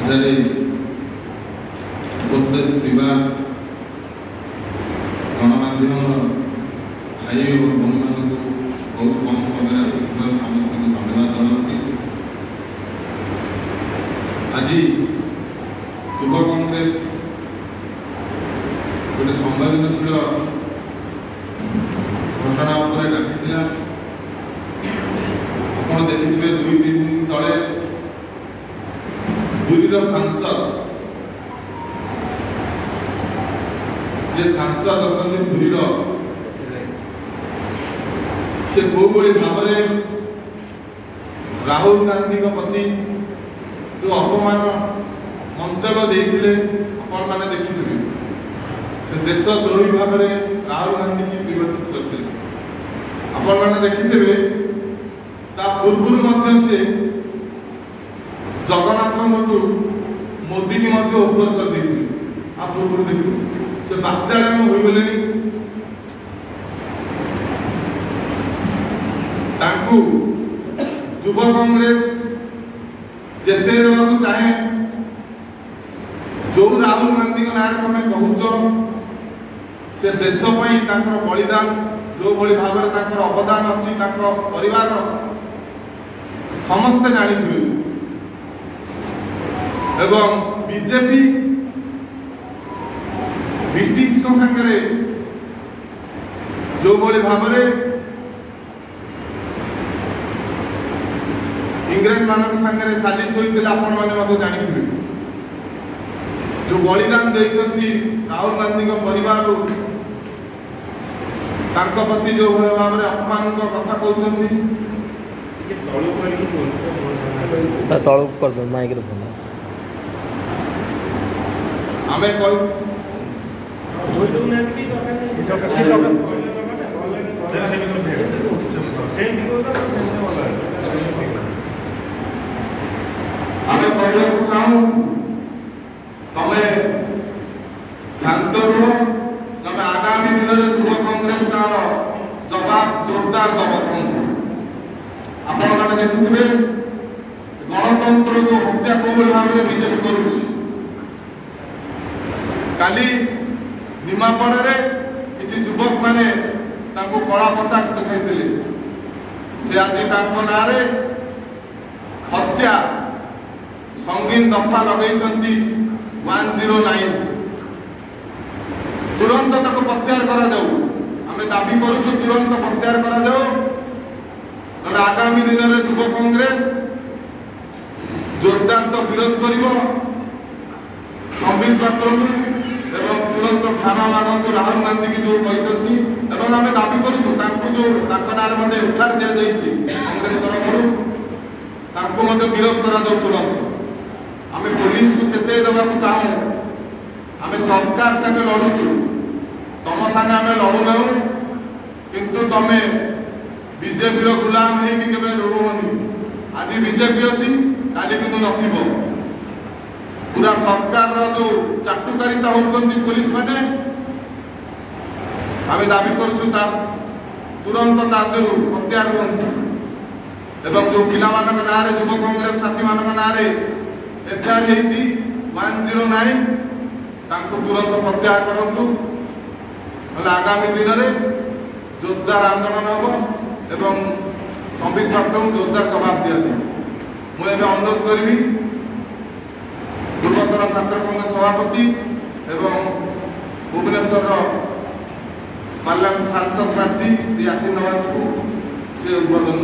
ଏଠାରେ ଉପସ୍ଥିତ ଥିବା ଗଣମାଧ୍ୟମର ଭାଇ ଏବଂ ଭଉଣୀମାନଙ୍କୁ ବହୁତ କମ୍ ସମୟରେ ଆସିଥିବାରୁ ସମସ୍ତଙ୍କୁ ଧନ୍ୟବାଦ ଜଣାଉଛି। ଆଜି ଯୁବ କଂଗ୍ରେସ ଗୋଟେ ସମ୍ବେଦନଶୀଳ ଘଟଣା ଉପରେ ଡାକିଥିଲା। ଆପଣ ଦେଖିଥିବେ 2-3 ଦିନ ତଳେ ପୁରୀର ସାଂସଦ जे सांसद अच्छा पुरीर से कोभली भाव राहुल गांधी प्रति जो अपमान मंतव्य देते आपण मैंने देखिए से देशद्रोही भाव में राहुल गांधी की विवेचित करते आपण मैंने देखिए पूर्व से जगन्नाथ मोदी की ऊपर कर देते आ पूर्व देखिए से बाचाड़ाम हो गले युव कांग्रेस जेते देवाक चाहे जो राहुल गांधी ना तुम कहूच से देश बलिदान जो भली भाव में अवदान अच्छी परिवार समस्ते जानी एवं बीजेपी ब्रिटिश संगे जो भली भाव में इंग्रेज मान सागर सालिश होता आपने जानी जो बलिदान देती राहुल गांधी परिवार प्रति जो भाव में अपमान कथा कहते आम कहना चाहूँ तमें शांत रुह तमें आगामी दिन में युव कांग्रेस तार जवाब जोरदार दब तुमको आपण मैंने देखिए गणतंत्र को हत्या कोभली भाव में बीजेपी करुच्ची काली निमापड़े किसी युवक माने कला पता देखते से आज ना हत्या संगीन दफा लगे 109 तुरंत प्रत्याहार करा जाऊ आम दाबी करुचु तुरंत प्रत्याहार करा जाऊ आगामी दिन में युव कांग्रेस जोरदार तो विरोध कर संबित पात्र एवं तुरंत क्षमा मागतु राहुल गांधी की जो कहते आम दाबी करुचु जो ना उठार दि जाइए कांग्रेस तरफ विरोध करा जाऊ तुरंत आम पुलिस को चेतई देवा चाहूँ आम सरकार संगे लड़ुचु तुम संगे आम लड़ुना किंतु तुम बीजेपी गुलाम होगी लड़ुनि आज बीजेपी अच्छी काली कि नथिबो पूरा सरकार जो चाटुकारिता होती पुलिस माने आम दाबी करुचु तुरंत प्रत्याहार हूँ एवं जो पिला ना युव कांग्रेस साथी मान ना एफआईआर 109 तुरंत प्रत्याहार करूँ आगामी दिन में जोरदार आंदोलन हम एवं संबित पात्र जोरदार जवाब दि जाए मुझे अनुरोध करी पूर्वतन छात्र कांग्रेस सभापति एवं भुवनेश्वर पार्लियामेंट सांसद प्रार्थी यासीन नवाज को से उद्बोधन